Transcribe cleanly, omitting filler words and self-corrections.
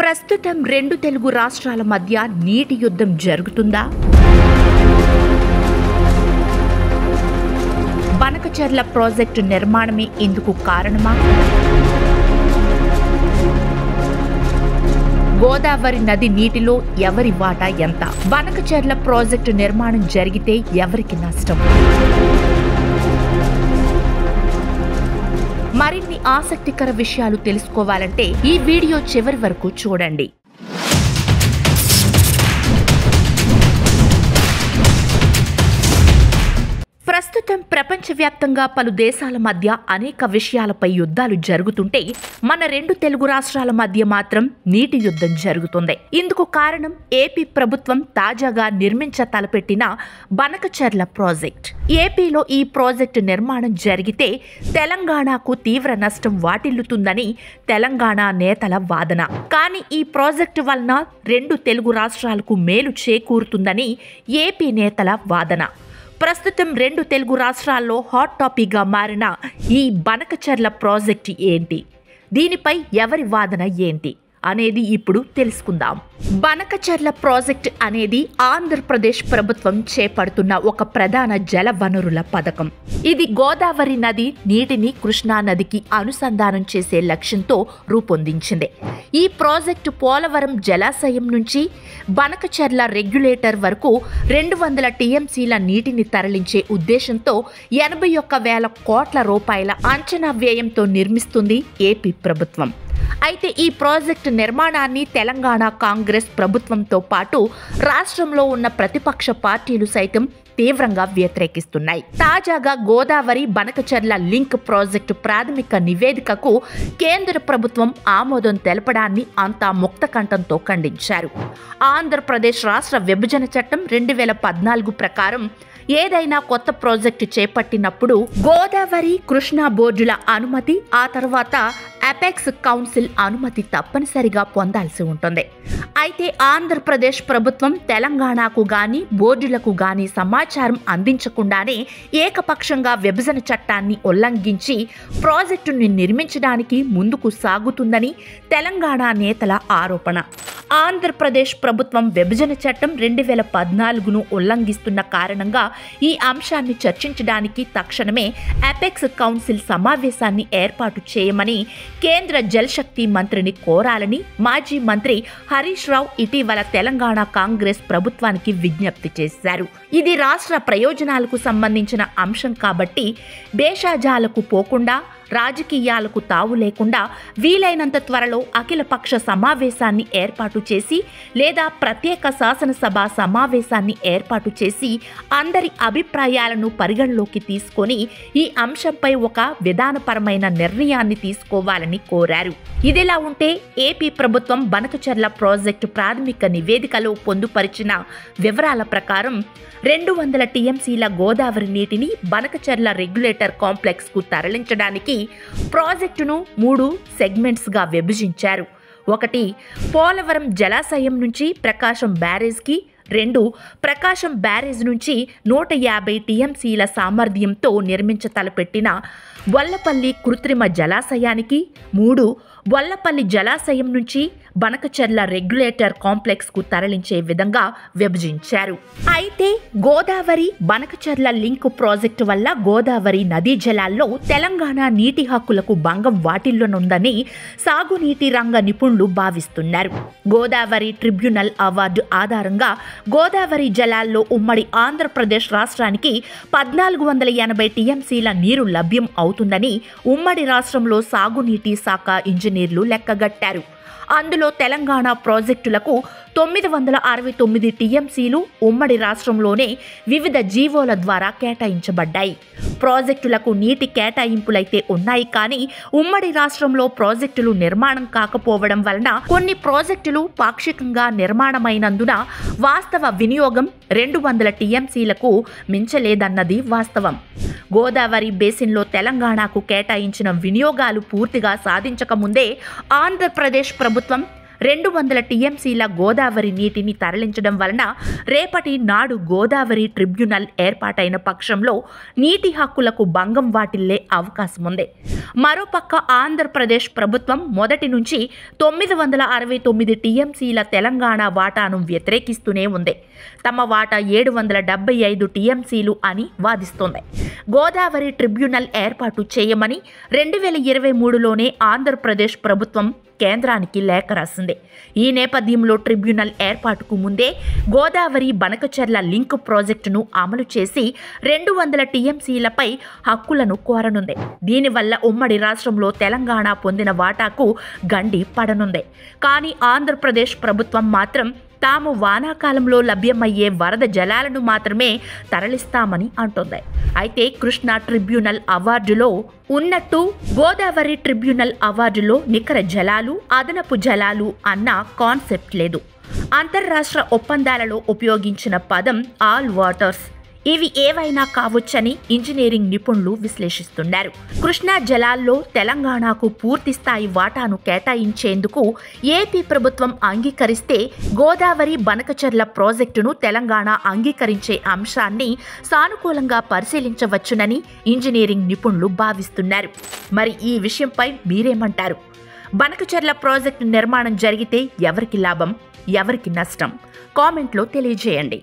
ప్రస్తుతం రెండు తెలుగు రాష్ట్రాల మధ్య నీటి యుద్ధం జరుగుతుందా? బనకచెర్ల ప్రాజెక్టు నిర్మాణమే ఇందుకు కారణమా? గోదావరి నది నీటిలో ఎవరి వాటా ఎంత? బనకచెర్ల ప్రాజెక్టు నిర్మాణం జరిగితే ఎవరికి నష్టం? మరిన్ని ఆసక్తికర విషయాలు తెలుసుకోవాలంటే ఈ వీడియో చివరి వరకు చూడండి. ప్రస్తుతం ప్రపంచవ్యాప్తంగా పలు దేశాల మధ్య అనేక విషయాలపై యుద్ధాలు జరుగుతుంటే మన రెండు తెలుగు రాష్ట్రాల మధ్య మాత్రం నీటి యుద్ధం జరుగుతుంది. ఇందుకు కారణం ఏపీ ప్రభుత్వం తాజాగా నిర్మించ తలపెట్టిన బనకచెర్ల ప్రాజెక్ట్. ఏపీలో ఈ ప్రాజెక్టు నిర్మాణం జరిగితే తెలంగాణకు తీవ్ర నష్టం వాటిల్లుతుందని తెలంగాణ నేతల వాదన. కానీ ఈ ప్రాజెక్టు వలన రెండు తెలుగు రాష్ట్రాలకు మేలు చేకూరుతుందని ఏపీ నేతల వాదన. ప్రస్తుతం రెండు తెలుగు రాష్ట్రాల్లో హాట్ టాపిక్గా మారిన ఈ బనకచెర్ల ప్రాజెక్టు ఏంటి, దీనిపై ఎవరి వాదన ఏంటి అనేది ఇప్పుడు తెలుసుకుందాం. బనకచెర్ల ప్రాజెక్టు అనేది ఆంధ్రప్రదేశ్ ప్రభుత్వం చేపడుతున్న ఒక ప్రధాన జల వనరుల పథకం. ఇది గోదావరి నది నీటిని కృష్ణా నదికి అనుసంధానం చేసే లక్ష్యంతో రూపొందించింది. ఈ ప్రాజెక్టు పోలవరం జలాశయం నుంచి బనకచెర్ల రెగ్యులేటర్ వరకు 200 టీఎంసీల నీటిని తరలించే ఉద్దేశంతో 81,000 కోట్ల రూపాయల అంచనా వ్యయంతో నిర్మిస్తుంది ఏపీ ప్రభుత్వం. అయితే ఈ ప్రాజెక్టు నిర్మాణాన్ని తెలంగాణ కాంగ్రెస్ ప్రభుత్వంతో పాటు రాష్ట్రంలో ఉన్న ప్రతిపక్ష పార్టీలు సైతం తీవ్రంగా వ్యతిరేకిస్తున్నాయి. తాజాగా గోదావరి బనకచెర్ల లింక్ ప్రాజెక్టు ప్రాథమిక నివేదికకు కేంద్ర ప్రభుత్వం ఆమోదం తెలపడాన్ని అంతా ముక్తకంఠంతో ఖండించారు. ఆంధ్రప్రదేశ్ రాష్ట్ర విభజన చట్టం 2014 ప్రకారం ఏదైనా కొత్త ప్రాజెక్టు చేపట్టినప్పుడు గోదావరి కృష్ణా బోర్డుల అనుమతి, ఆ తర్వాత అపెక్స్ కౌన్సిల్ అనుమతి తప్పనిసరిగా పొందాల్సి ఉంటుంది. అయితే ఆంధ్రప్రదేశ్ ప్రభుత్వం తెలంగాణకు గాని బోర్డులకు గాని సమాచారం అందించకుండానే ఏకపక్షంగా విభజన చట్టాన్ని ఉల్లంఘించి ప్రాజెక్టును నిర్మించడానికి ముందుకు సాగుతుందని తెలంగాణ నేతల ఆరోపణ. ఆంధ్రప్రదేశ్ ప్రభుత్వం విభజన చట్టం 2014ను ఉల్లంఘిస్తున్న కారణంగా ఈ అంశాన్ని చర్చించడానికి తక్షణమే అపెక్స్ కౌన్సిల్ సమావేశాన్ని ఏర్పాటు చేయమని కేంద్ర జలశక్తి మంత్రిని కోరాలని మాజీ మంత్రి హరీష్ రావు ఇటీవల తెలంగాణ కాంగ్రెస్ ప్రభుత్వానికి విజ్ఞప్తి చేశారు. ఇది రాష్ట్ర ప్రయోజనాలకు సంబంధించిన అంశం కాబట్టి భేషజాలకు పోకుండా, రాజకీయాలకు తావు లేకుండా వీలైనంత త్వరలో అఖిలపక్ష సమావేశాన్ని ఏర్పాటు చేసి లేదా ప్రత్యేక శాసనసభ సమావేశాన్ని ఏర్పాటు చేసి అందరి అభిప్రాయాలను పరిగణలోకి తీసుకొని ఈ అంశంపై ఒక విధానపరమైన నిర్ణయాన్ని తీసుకోవాలని కోరారు. ఇదిలా ఉంటే ఏపీ ప్రభుత్వం బనకచెర్ల ప్రాజెక్టు ప్రాథమిక నివేదికలో పొందుపరిచిన వివరాల ప్రకారం 200 టీఎంసీల గోదావరి నీటిని బనకచెర్ల రెగ్యులేటర్ కాంప్లెక్స్ కు తరలించడానికి ప్రాజెక్టును 3 సెగ్మెంట్స్గా విభజించారు. 1 పోలవరం జలాశయం నుంచి ప్రకాశం బ్యారేజ్కి, 2 ప్రకాశం బ్యారేజ్ నుంచి 150 టీఎంసీల సామర్థ్యంతో నిర్మించ తలపెట్టిన వల్లపల్లి కృత్రిమ జలాశయానికి, 3 వల్లపల్లి జలాశయం నుంచి బనకచెర్ల రెగ్యులేటర్ కాంప్లెక్స్ కు తరలించే విధంగా విభజించారు. అయితే గోదావరి బనకచెర్ల లింక్ ప్రాజెక్టు వల్ల గోదావరి నదీ జలాల్లో తెలంగాణ నీటి హక్కులకు భంగం వాటిల్లునుందని సాగునీటి రంగ నిపుణులు భావిస్తున్నారు. గోదావరి ట్రిబ్యునల్ అవార్డు ఆధారంగా గోదావరి జలాల్లో ఉమ్మడి ఆంధ్రప్రదేశ్ రాష్ట్రానికి 1480 టీఎంసీల నీరు లభ్యం అవుతుందని ఉమ్మడి రాష్ట్రంలో సాగునీటి శాఖ ఇంజనీర్లు లెక్కగట్టారు. అందులో తెలంగాణ ప్రాజెక్టులకు 969 టీఎంసీలు ఉమ్మడి రాష్ట్రంలోనే వివిధ జీవోల ద్వారా కేటాయించబడ్డాయి. ప్రాజెక్టులకు నీటి కేటాయింపులైతే ఉన్నాయి, కానీ ఉమ్మడి రాష్ట్రంలో ప్రాజెక్టులు నిర్మాణం కాకపోవడం వలన కొన్ని ప్రాజెక్టులు పాక్షికంగా నిర్మాణమైనందున వాస్తవ వినియోగం 200 టీఎంసీలకు మించలేదన్నది వాస్తవం. గోదావరి బేసిన్లో తెలంగాణకు కేటాయించిన వినియోగాలు పూర్తిగా సాధించకముందే ఆంధ్రప్రదేశ్ ప్రభుత్వం 200 టీఎంసీల గోదావరి నీటిని తరలించడం వలన రేపటి నాడు గోదావరి ట్రిబ్యునల్ ఏర్పాటైన పక్షంలో నీటి హక్కులకు భంగం వాటిల్లే అవకాశం ఉంది. మరోపక్క ఆంధ్రప్రదేశ్ ప్రభుత్వం మొదటి నుంచి 969 టీఎంసీల తెలంగాణ వాటాను వ్యతిరేకిస్తూనే ఉంది. తమ వాటా 775 టీఎంసీలు అని వాదిస్తోంది. గోదావరి ట్రిబ్యునల్ ఏర్పాటు చేయమని 2023లోనే ఆంధ్రప్రదేశ్ ప్రభుత్వం కేంద్రానికి లేఖ రాసింది. ఈ నేపథ్యంలో ట్రిబ్యునల్ ఏర్పాటుకు ముందే గోదావరి బనకచెర్ల లింక్ ప్రాజెక్టును అమలు చేసి 200 టీఎంసీలపై హక్కులను కోరనుంది. దీనివల్ల ఉమ్మడి రాష్ట్రంలో తెలంగాణ పొందిన వాటాకు గండి పడనుంది. కానీ ఆంధ్రప్రదేశ్ ప్రభుత్వం మాత్రం తాము వానాకాలంలో లభ్యమయ్యే వరద జలాలను మాత్రమే తరలిస్తామని అంటోంది. అయితే కృష్ణా ట్రిబ్యునల్ అవార్డులో ఉన్నట్టు గోదావరి ట్రిబ్యునల్ అవార్డులో నికర జలాలు, అదనపు జలాలు అన్న కాన్సెప్ట్ లేదు. అంతర్రాష్ట్ర ఒప్పందాలలో ఉపయోగించిన పదం ఆల్ వాటర్స్. ఇవి ఏవైనా కావచ్చని ఇంజనీరింగ్ నిపుణులు విశ్లేషిస్తున్నారు. కృష్ణా జలాల్లో తెలంగాణకు పూర్తి స్థాయి వాటాను కేటాయించేందుకు ఏపీ ప్రభుత్వం అంగీకరిస్తే గోదావరి బనకచెర్ల ప్రాజెక్టును తెలంగాణ అంగీకరించే అంశాన్ని సానుకూలంగా పరిశీలించవచ్చునని ఇంజనీరింగ్ నిపుణులు భావిస్తున్నారు. మరి ఈ విషయంపై మీరేమంటారు? బనకచెర్ల ప్రాజెక్టు నిర్మాణం జరిగితే ఎవరికి లాభం, ఎవరికి నష్టం? కామెంట్లో తెలియజేయండి.